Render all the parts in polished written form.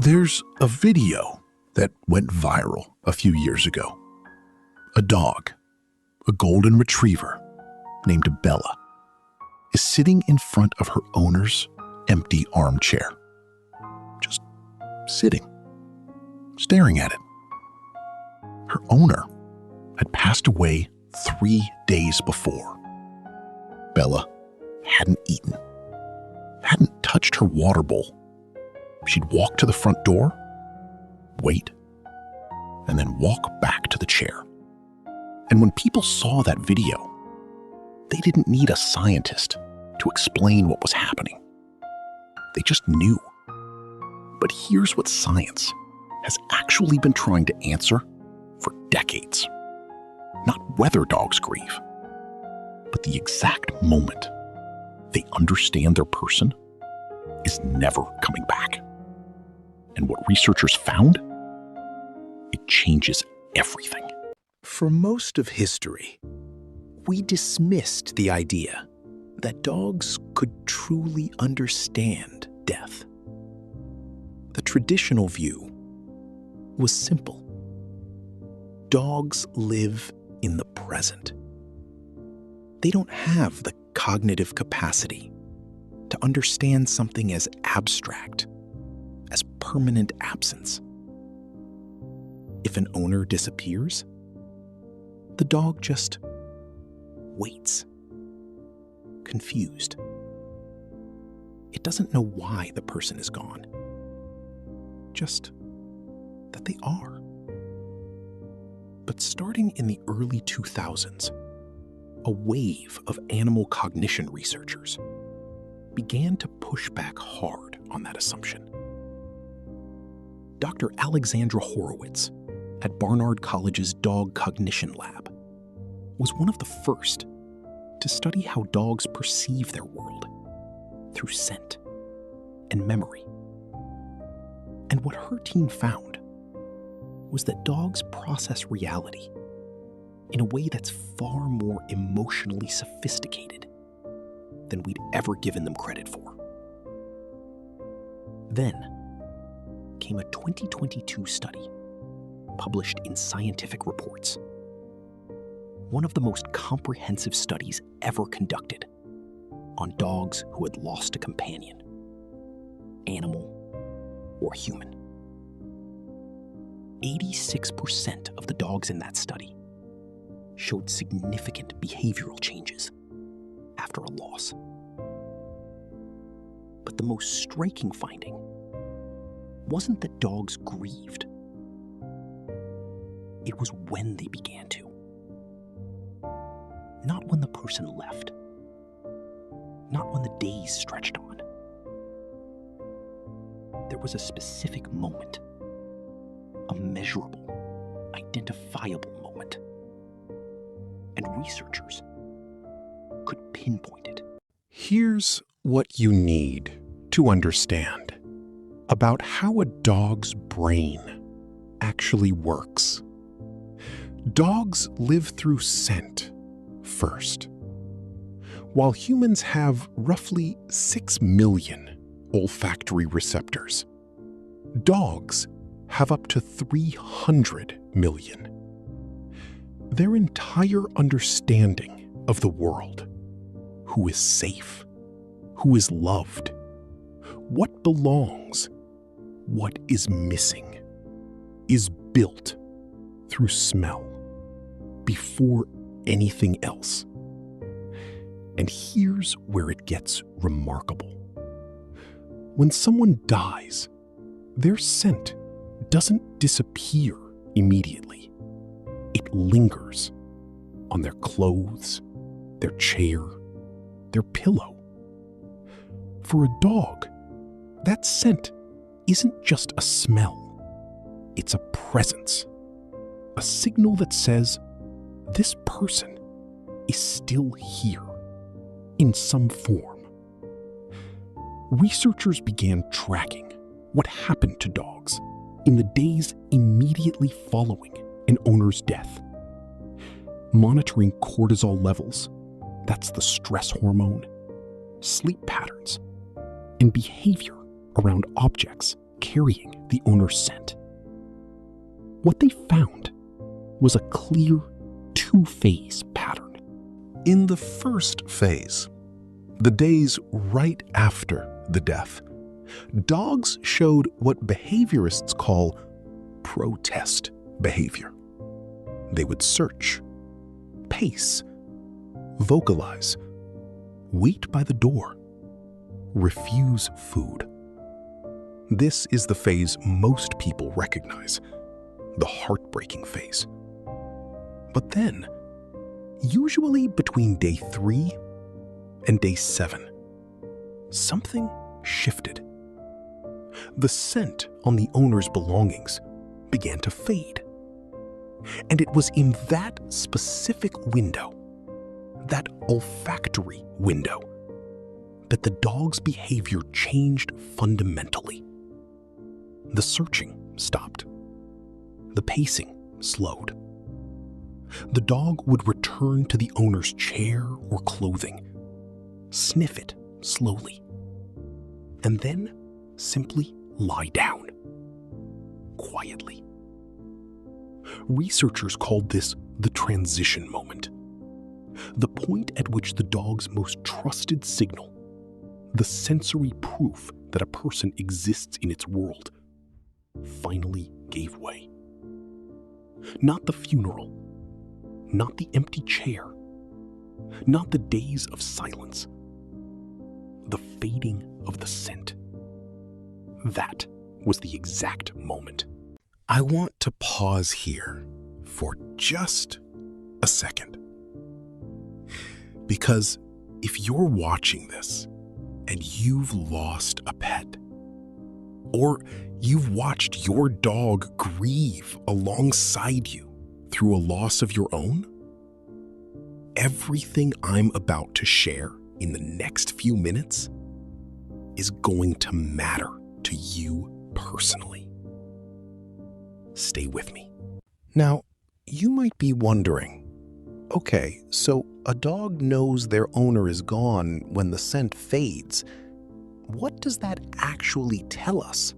There's a video that went viral a few years ago. A dog, a golden retriever named Bella, is sitting in front of her owner's empty armchair. Just sitting, staring at it. Her owner had passed away 3 days before. Bella hadn't eaten, hadn't touched her water bowl. She'd walk to the front door, wait, and then walk back to the chair. And when people saw that video, they didn't need a scientist to explain what was happening. They just knew. But here's what science has actually been trying to answer for decades. Not whether dogs grieve, but the exact moment they understand their person is never coming back. And what researchers found? It changes everything. For most of history, we dismissed the idea that dogs could truly understand death. The traditional view was simple. Dogs live in the present. They don't have the cognitive capacity to understand something as abstract as permanent absence. If an owner disappears, the dog just waits, confused. It doesn't know why the person is gone, just that they are. But starting in the early 2000s, a wave of animal cognition researchers began to push back hard on that assumption. Dr. Alexandra Horowitz at Barnard College's Dog Cognition Lab was one of the first to study how dogs perceive their world through scent and memory. And what her team found was that dogs process reality in a way that's far more emotionally sophisticated than we'd ever given them credit for. Then came a 2022 study published in Scientific Reports, one of the most comprehensive studies ever conducted on dogs who had lost a companion, animal or human. 86% of the dogs in that study showed significant behavioral changes after a loss. But the most striking finding wasn't that dogs grieved. It was when they began to. Not when the person left. Not when the days stretched on. There was a specific moment. A measurable, identifiable moment. And researchers could pinpoint it. Here's what you need to understand about how a dog's brain actually works. Dogs live through scent first. While humans have roughly 6 million olfactory receptors, dogs have up to 300 million. Their entire understanding of the world, who is safe, who is loved, what belongs, what is missing, is built through smell before anything else. And here's where it gets remarkable. When someone dies, their scent doesn't disappear immediately. It lingers on their clothes, their chair, their pillow. For a dog, that scent isn't just a smell. It's a presence, a signal that says, this person is still here in some form. Researchers began tracking what happened to dogs in the days immediately following an owner's death, monitoring cortisol levels, that's the stress hormone, sleep patterns, and behavior around objects carrying the owner's scent. What they found was a clear two-phase pattern. In the first phase, the days right after the death, dogs showed what behaviorists call protest behavior. They would search, pace, vocalize, wait by the door, refuse food. This is the phase most people recognize, the heartbreaking phase. But then, usually between day 3 and day 7, something shifted. The scent on the owner's belongings began to fade. And it was in that specific window, that olfactory window, that the dog's behavior changed fundamentally. The searching stopped. The pacing slowed. The dog would return to the owner's chair or clothing, sniff it slowly, and then simply lie down, quietly. Researchers called this the transition moment, the point at which the dog's most trusted signal, the sensory proof that a person exists in its world, finally gave way. Not the funeral, not the empty chair, not the days of silence, the fading of the scent. That was the exact moment. I want to pause here for just a second. Because if you're watching this and you've lost a pet, or you've watched your dog grieve alongside you through a loss of your own, everything I'm about to share in the next few minutes is going to matter to you personally. Stay with me. Now, you might be wondering, okay, so a dog knows their owner is gone when the scent fades. What does that actually tell us?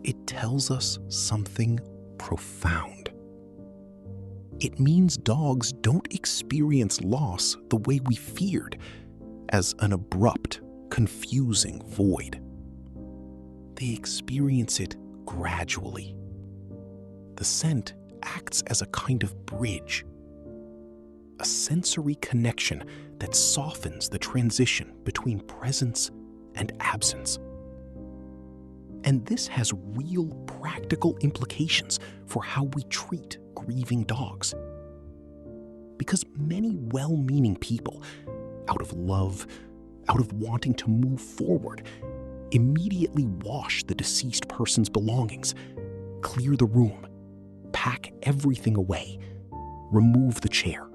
It tells us something profound. It means dogs don't experience loss the way we feared, as an abrupt, confusing void. They experience it gradually. The scent acts as a kind of bridge, a sensory connection that softens the transition between presence and absence. And this has real practical implications for how we treat grieving dogs. Because many well-meaning people, out of love, out of wanting to move forward, immediately wash the deceased person's belongings, clear the room, pack everything away, remove the chair.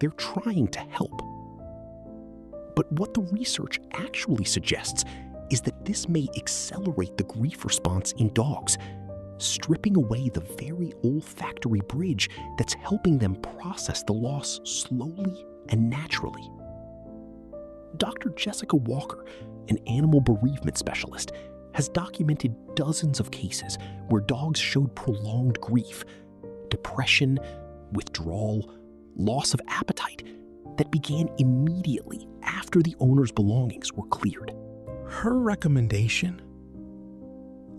They're trying to help. But what the research actually suggests is that this may accelerate the grief response in dogs, stripping away the very olfactory bridge that's helping them process the loss slowly and naturally. Dr. Jessica Walker, an animal bereavement specialist, has documented dozens of cases where dogs showed prolonged grief, depression, withdrawal, loss of appetite that began immediately after the owner's belongings were cleared. Her recommendation?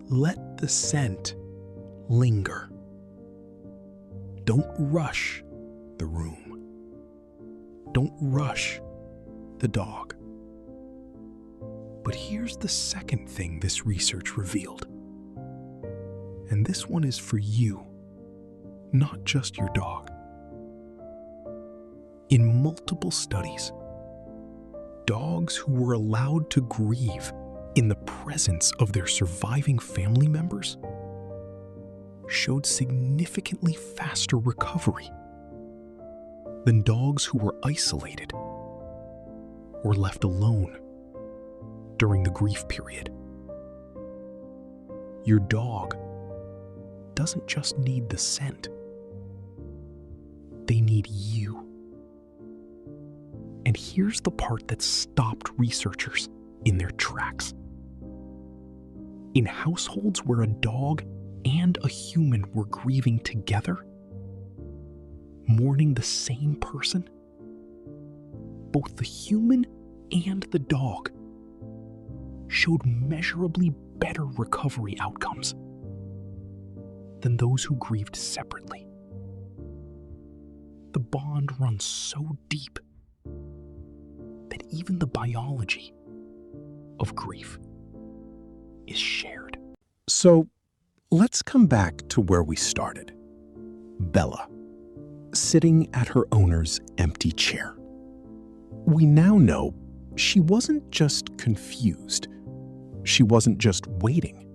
Let the scent linger. Don't rush the room. Don't rush the dog. But here's the second thing this research revealed. And this one is for you, not just your dog. In multiple studies, dogs who were allowed to grieve in the presence of their surviving family members showed significantly faster recovery than dogs who were isolated or left alone during the grief period. Your dog doesn't just need the scent. They need you. And here's the part that stopped researchers in their tracks. In households where a dog and a human were grieving together, mourning the same person, both the human and the dog showed measurably better recovery outcomes than those who grieved separately. The bond runs so deep that even the biology of grief is shared. So let's come back to where we started. Bella, sitting at her owner's empty chair. We now know she wasn't just confused. She wasn't just waiting.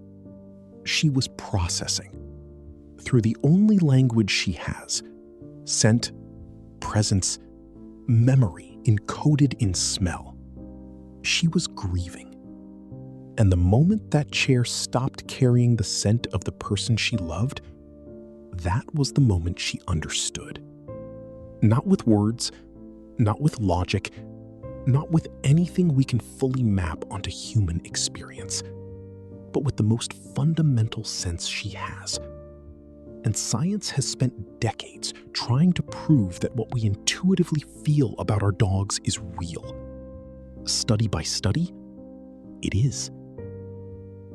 She was processing through the only language she has: scent, presence, memory encoded in smell. She was grieving. And the moment that chair stopped carrying the scent of the person she loved, that was the moment she understood. Not with words, not with logic, not with anything we can fully map onto human experience, but with the most fundamental sense she has. And science has spent decades trying to prove that what we intuitively feel about our dogs is real. Study by study, it is.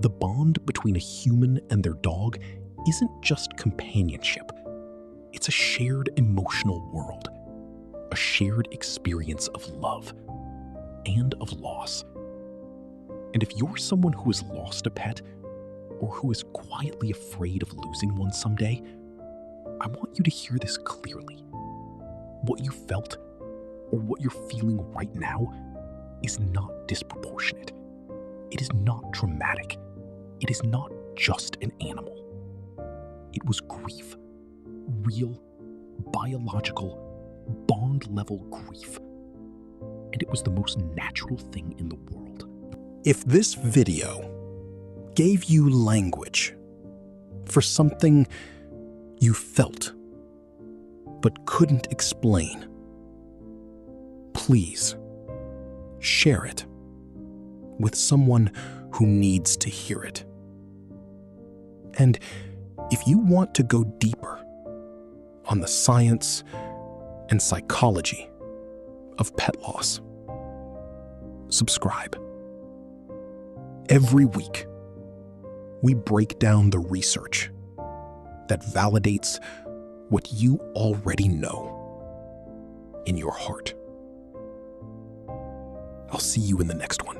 The bond between a human and their dog isn't just companionship. It's a shared emotional world, a shared experience of love and of loss. And if you're someone who has lost a pet, or who is quietly afraid of losing one someday, I want you to hear this clearly. What you felt, or what you're feeling right now, is not disproportionate. It is not dramatic. It is not just an animal. It was grief. Real, biological, bond-level grief. And it was the most natural thing in the world. If this video gave you language for something you felt but couldn't explain, please share it with someone who needs to hear it. And if you want to go deeper on the science and psychology of pet loss, subscribe. Every week, we break down the research that validates what you already know in your heart. I'll see you in the next one.